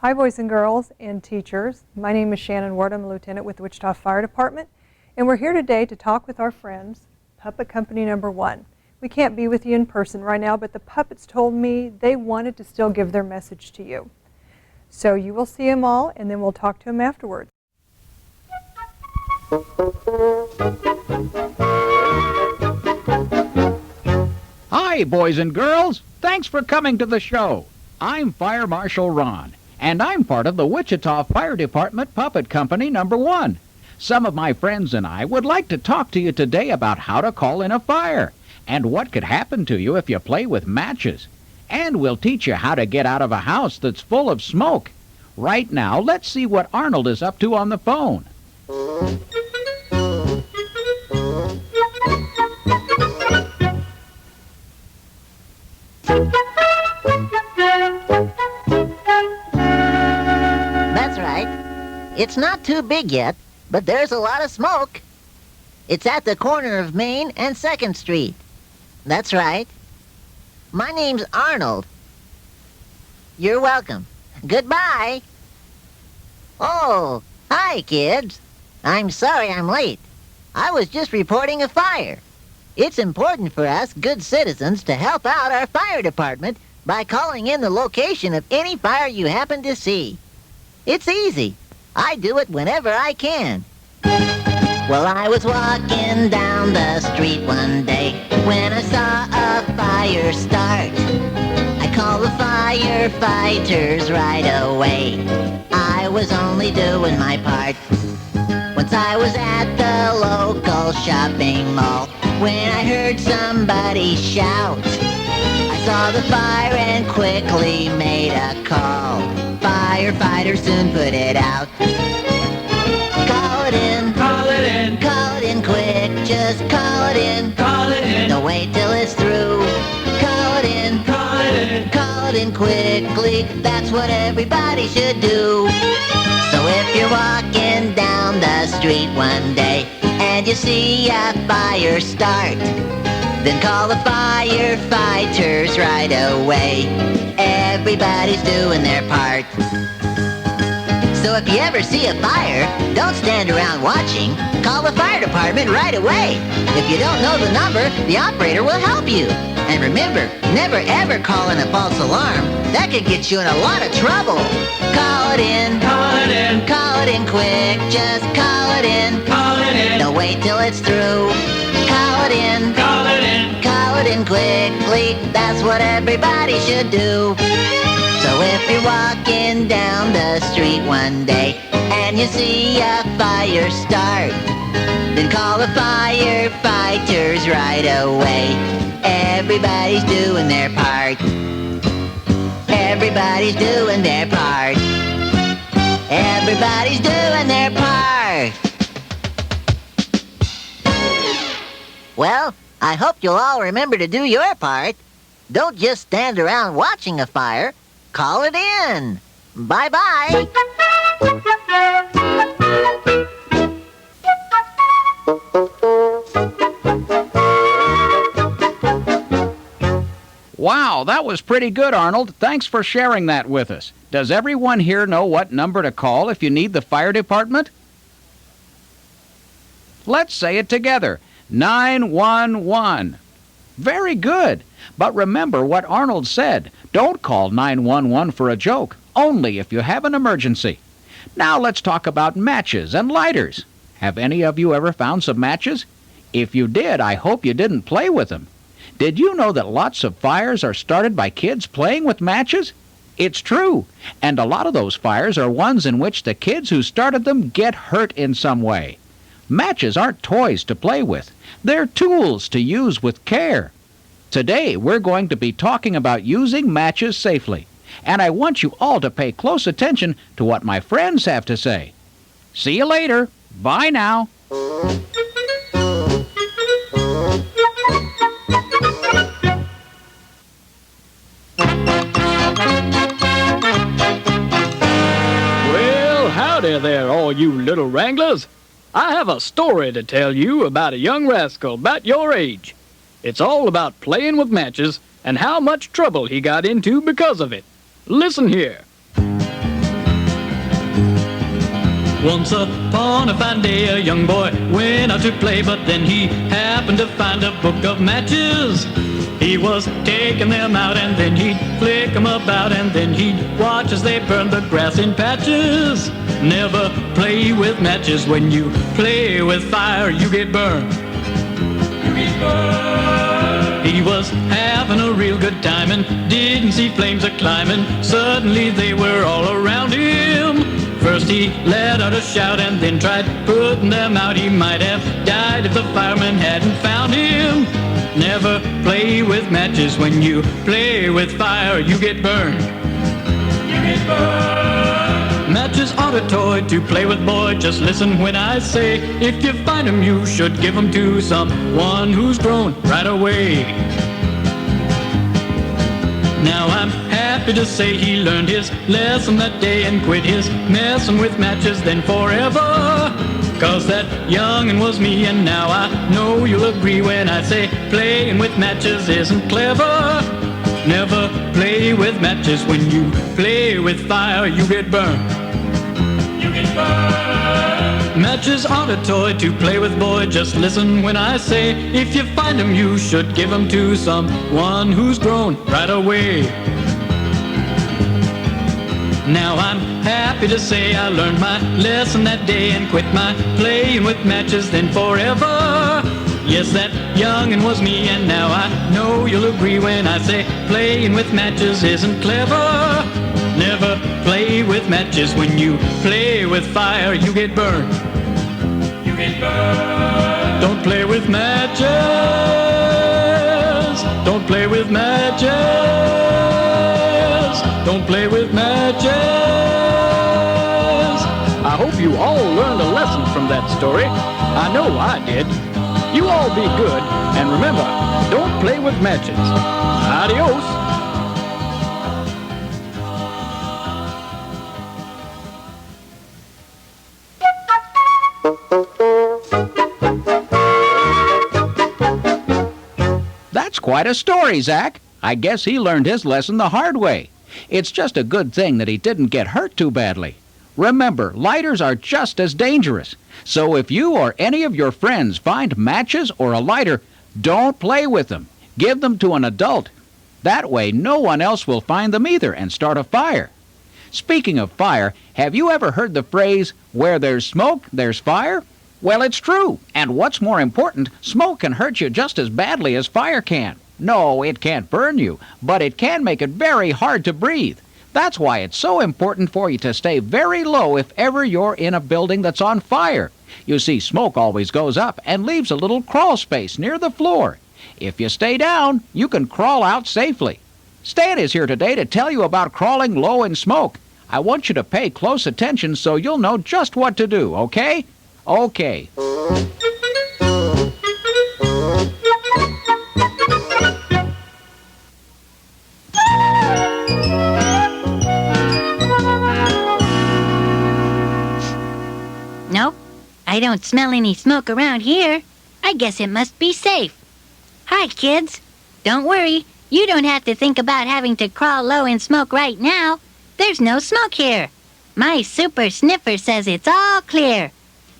Hi, boys and girls and teachers. My name is Shannon Ward. I'm a lieutenant with the Wichita Fire Department, and we're here today to talk with our friends, Puppet Company Number 1. We can't be with you in person right now, but the puppets told me they wanted to still give their message to you. So you will see them all, and then we'll talk to them afterwards. Hi, boys and girls. Thanks for coming to the show. I'm Fire Marshal Ron, and I'm part of the Wichita Fire Department Puppet Company Number 1. Some of my friends and I would like to talk to you today about how to call in a fire and what could happen to you if you play with matches. And we'll teach you how to get out of a house that's full of smoke. Right now, let's see what Arnold is up to on the phone. That's right. It's not too big yet, but there's a lot of smoke. It's at the corner of Main and 2nd Street. That's right. My name's Arnold. You're welcome. Goodbye. Oh, hi, kids. I'm sorry I'm late. I was just reporting a fire. It's important for us good citizens to help out our fire department by calling in the location of any fire you happen to see. It's easy. I do it whenever I can. Well, I was walking down the street one day when I saw a fire start. I called the firefighters right away. I was only doing my part. Once I was at the local shopping mall when I heard somebody shout. I saw the fire and quickly made a call. Firefighters soon put it out. Call it in. Call it in. Call it in quick. Just call it in. Call it in. Don't wait till it's through. Call it in. Call it in. Call it in quickly. That's what everybody should do. So if you're walking down the street one day and you see a fire start, then call the firefighters right away. Everybody's doing their part. So if you ever see a fire, don't stand around watching. Call the fire department right away. If you don't know the number, the operator will help you. And remember, never ever call in a false alarm. That could get you in a lot of trouble. Call it in. Call it in. Call it in quick. Just call it in. Call it in. Don't wait till it's through. Call it in. Call it in. Call it in quickly. That's what everybody should do. So if you're walking down the street one day and you see a fire start, then call the firefighters right away. Everybody's doing their part. Everybody's doing their part. Everybody's doing their part. Well, I hope you'll all remember to do your part. Don't just stand around watching a fire. Call it in. Bye-bye. Wow, that was pretty good, Arnold. Thanks for sharing that with us. Does everyone here know what number to call if you need the fire department? Let's say it together. 911. Very good. But remember what Arnold said. Don't call 911 for a joke, only if you have an emergency. Now let's talk about matches and lighters. Have any of you ever found some matches? If you did, I hope you didn't play with them. Did you know that lots of fires are started by kids playing with matches? It's true, and a lot of those fires are ones in which the kids who started them get hurt in some way. Matches aren't toys to play with. They're tools to use with care. Today, we're going to be talking about using matches safely, and I want you all to pay close attention to what my friends have to say. See you later. Bye now. Well, howdy there, all you little wranglers. I have a story to tell you about a young rascal about your age. It's all about playing with matches and how much trouble he got into because of it. Listen here. Once upon a fine day, a young boy went out to play, but then he happened to find a book of matches. He was taking them out, and then he'd flick them about, and then he'd watch as they burned the grass in patches. Never play with matches. When you play with fire, you get burned. You get burned. He was having a real good time and didn't see flames a-climbing. Suddenly they were all around him. First he let out a shout and then tried putting them out. He might have died if the firemen hadn't found him. Never play with matches. When you play with fire, you get burned. You get burned. Matches aren't a toy to play with, boy. Just listen when I say, if you find 'em, you should give 'em to someone who's grown right away. Now I'm happy to say he learned his lesson that day and quit his messing with matches then forever. 'Cause that young'un was me, and now I know you'll agree when I say playing with matches isn't clever. Never play with matches. When you play with fire, you get burned. You get burned. Matches aren't a toy to play with, boy. Just listen when I say, if you find 'em, you should give 'em to someone who's grown right away. Now I'm happy to say I learned my lesson that day and quit my playing with matches then forever. Yes, that young'un was me, and now I know you'll agree when I say playing with matches isn't clever. Never play with matches. When you play with fire, you get burned. You get burned. Don't play with matches. Don't play with matches. Don't play with matches. I hope you all learned a lesson from that story. I know I did. You all be good, and remember, don't play with matches. Adios. That's quite a story, Zach. I guess he learned his lesson the hard way. It's just a good thing that he didn't get hurt too badly. Remember, lighters are just as dangerous. So if you or any of your friends find matches or a lighter, don't play with them. Give them to an adult. That way, no one else will find them either and start a fire. Speaking of fire, have you ever heard the phrase, where there's smoke, there's fire? Well, it's true. And what's more important, smoke can hurt you just as badly as fire can. No, it can't burn you, but it can make it very hard to breathe. That's why it's so important for you to stay very low if ever you're in a building that's on fire. You see, smoke always goes up and leaves a little crawl space near the floor. If you stay down, you can crawl out safely. Stan is here today to tell you about crawling low in smoke. I want you to pay close attention so you'll know just what to do, okay? Okay. Nope, I don't smell any smoke around here. I guess it must be safe. Hi, kids. Don't worry, you don't have to think about having to crawl low in smoke right now. There's no smoke here. My super sniffer says it's all clear.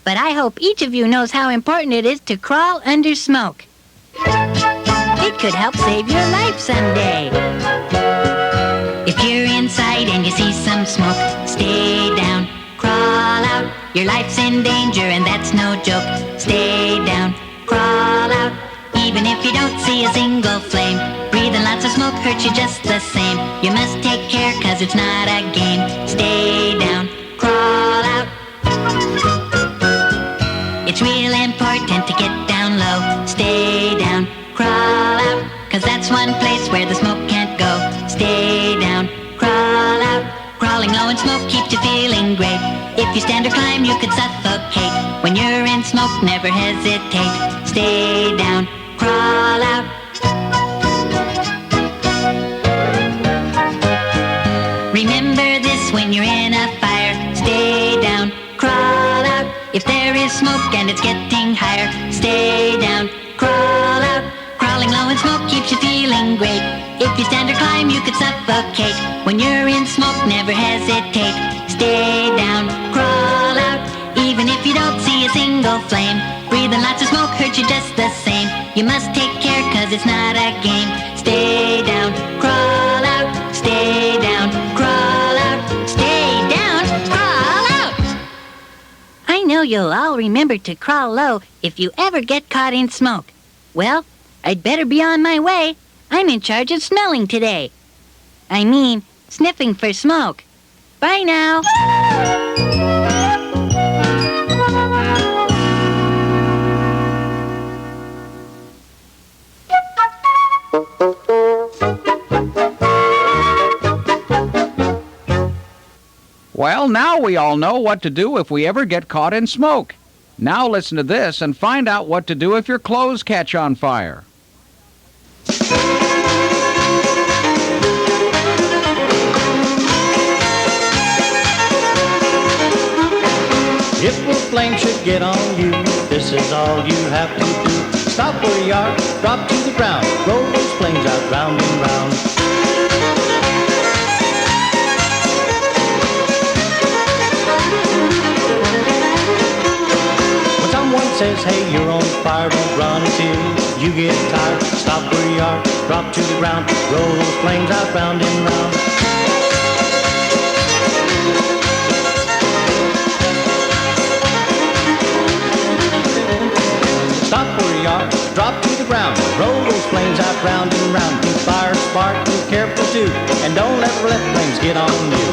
But I hope each of you knows how important it is to crawl under smoke. It could help save your life someday. If you're inside and you see some smoke, stay down, crawl out. Your life's in danger and that's no joke. Stay down, crawl out. Even if you don't see a single flame, breathing lots of smoke hurts you just the same. You must take care 'cause it's not a game. Stay down, crawl out. It's real important to get down low. Stay down, crawl out. 'Cause that's one place where the smoke can't go. Stay down, crawl out. Crawling low in smoke keeps you feeling great. If you stand or climb, you could suffocate. When you're in smoke, never hesitate. Stay down, crawl out. Remember this when you're in a fire. Stay down, crawl out. If there is smoke and it's getting higher, stay down, crawl out. Crawling low in smoke keeps you feeling great. If you stand or climb, you could suffocate. When you're in smoke, never hesitate. Stay down, crawl out. if you don't see a single flame. Breathing lots of smoke hurts you just the same. You must take care 'cause it's not a game. Stay down, crawl out. Stay down, crawl out. Stay down, crawl out. I know you'll all remember to crawl low if you ever get caught in smoke. Well, I'd better be on my way. I'm in charge of smelling today. I mean, sniffing for smoke. Bye now. Well, now we all know what to do if we ever get caught in smoke. Now listen to this and find out what to do if your clothes catch on fire. If a flame should get on you, this is all you have to do. Stop where you are, drop to the ground, roll those flames out round and round. When someone says, hey, you're on fire, don't run until you get tired. Stop where you are, drop to the ground, roll those flames out round and round. Stop where you are, drop to the ground, roll those flames out round and round. Keep fire spark, be careful too, and don't ever let flames get on you.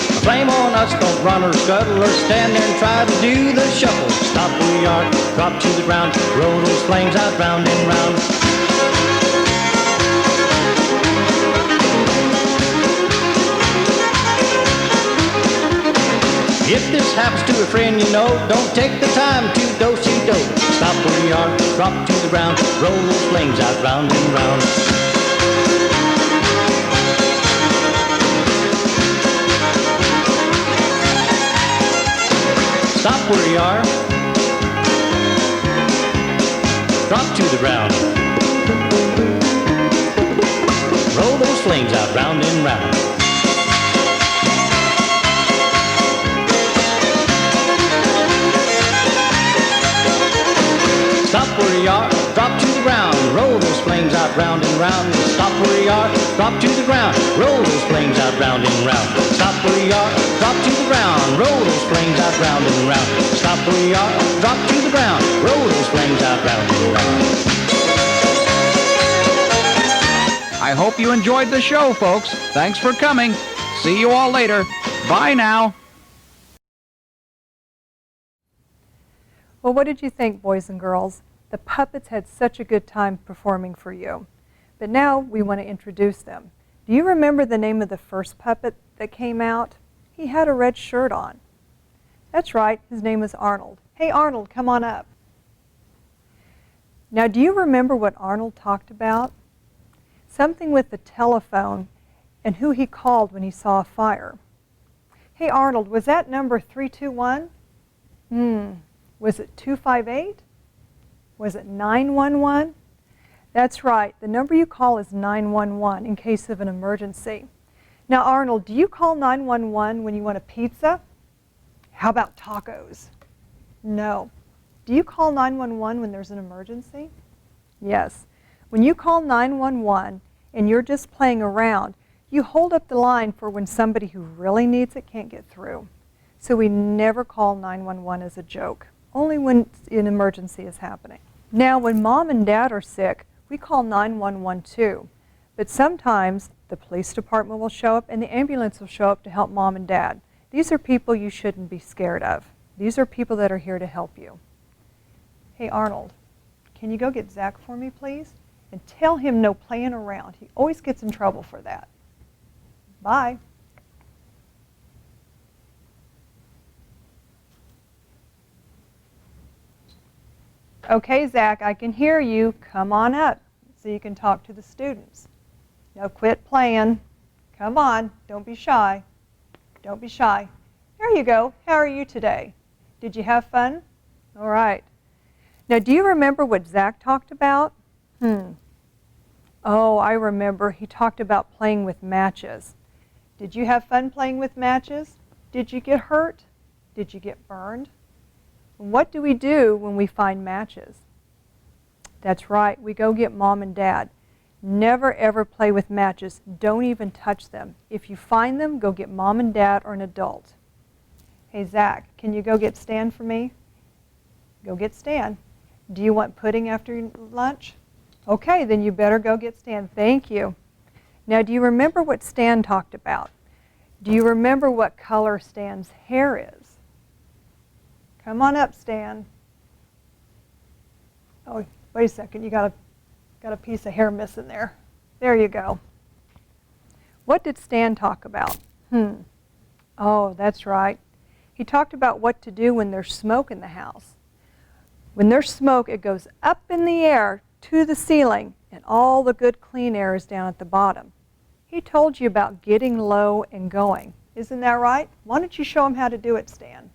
A flame on us, don't run or scuttle or stand there and try to do the shuffle. Stop where you are, drop to the ground, roll those flames out round and round. If this happens to a friend you know, don't take the time to do-si-do. Stop where you are, drop to the ground, roll those flames out round and round. Stop where you are, drop to the ground, roll those flames out round and round. Stop where you are, drop to the ground, roll those flames out round and round. Stop where you are, drop to the ground, roll those flames out round and round. Stop where you are, drop to the ground, roll those flames out round and round. Stop where you are, drop to the ground, roll those flames out round and round. I hope you enjoyed the show, folks. Thanks for coming. See you all later. Bye now. Well, what did you think, boys and girls? The puppets had such a good time performing for you. But now we want to introduce them. Do you remember the name of the first puppet that came out? He had a red shirt on. That's right, his name was Arnold. Hey, Arnold, come on up. Now, do you remember what Arnold talked about? Something with the telephone and who he called when he saw a fire. Hey, Arnold, was that number 321? Was it 258? Was it 911? That's right. The number you call is 911 in case of an emergency. Now, Arnold, do you call 911 when you want a pizza? How about tacos? No. Do you call 911 when there's an emergency? Yes. When you call 911 and you're just playing around, you hold up the line for when somebody who really needs it can't get through. So we never call 911 as a joke. Only when an emergency is happening. Now, when mom and dad are sick, we call 911 too. But sometimes the police department will show up and the ambulance will show up to help mom and dad. These are people you shouldn't be scared of. These are people that are here to help you. Hey, Arnold, can you go get Zach for me, please? And tell him no playing around. He always gets in trouble for that. Bye. Okay, Zach, I can hear you. Come on up so you can talk to the students. Now quit playing. Come on, don't be shy. Don't be shy. There you go. How are you today? Did you have fun? All right. Now, do you remember what Zach talked about? Oh, I remember. He talked about playing with matches. Did you have fun playing with matches? Did you get hurt? Did you get burned? What do we do when we find matches? That's right, we go get Mom and Dad. Never ever play with matches. Don't even touch them. If you find them, go get Mom and Dad or an adult. Hey, Zach, can you go get Stan for me? Go get Stan. Do you want pudding after lunch? Okay, then you better go get Stan. Thank you. Now, do you remember what Stan talked about? Do you remember what color Stan's hair is? Come on up, Stan. Oh, wait a second. You got a piece of hair missing there. There you go. What did Stan talk about? Oh, that's right. He talked about what to do when there's smoke in the house. When there's smoke, it goes up in the air to the ceiling, and all the good clean air is down at the bottom. He told you about getting low and going. Isn't that right? Why don't you show him how to do it, Stan?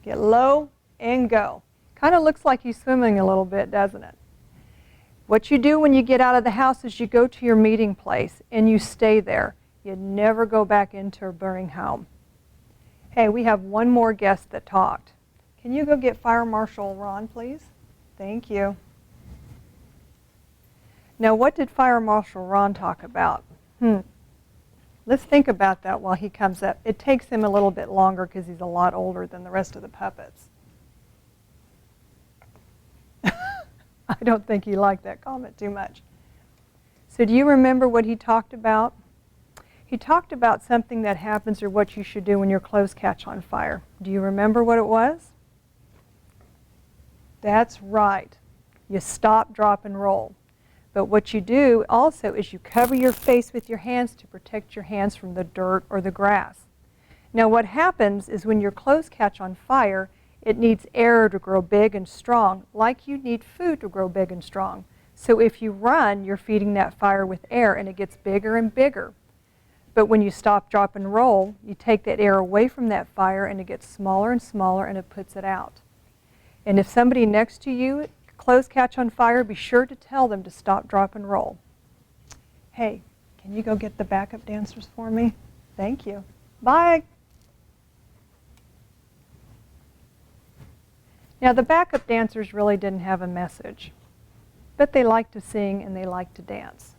Get low and go. Kind of looks like he's swimming a little bit, doesn't it? What you do when you get out of the house is you go to your meeting place and you stay there. You never go back into a burning home. Hey, we have one more guest that talked. Can you go get Fire Marshal Ron, please? Thank you. Now, what did Fire Marshal Ron talk about? Let's think about that while he comes up. It takes him a little bit longer because he's a lot older than the rest of the puppets. I don't think he liked that comment too much. So do you remember what he talked about? He talked about something that happens or what you should do when your clothes catch on fire. Do you remember what it was? That's right. You stop, drop, and roll. But what you do also is you cover your face with your hands to protect your hands from the dirt or the grass. Now what happens is when your clothes catch on fire, it needs air to grow big and strong, like you need food to grow big and strong. So if you run, you're feeding that fire with air and it gets bigger and bigger. But when you stop, drop, and roll, you take that air away from that fire and it gets smaller and smaller and it puts it out. And if somebody next to you, clothes catch on fire, be sure to tell them to stop, drop, and roll. Hey, can you go get the backup dancers for me? Thank you. Bye. Now, the backup dancers really didn't have a message, but they like to sing and they like to dance.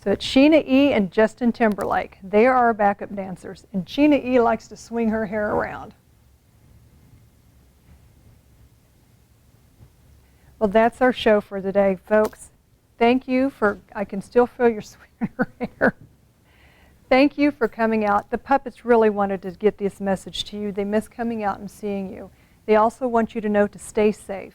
So it's Sheena E. and Justin Timberlake. They are our backup dancers, and Sheena E. likes to swing her hair around. Well, that's our show for today, folks. Thank you for, I can still feel your swinging her hair. Thank you for coming out. The puppets really wanted to get this message to you. They miss coming out and seeing you. They also want you to know to stay safe.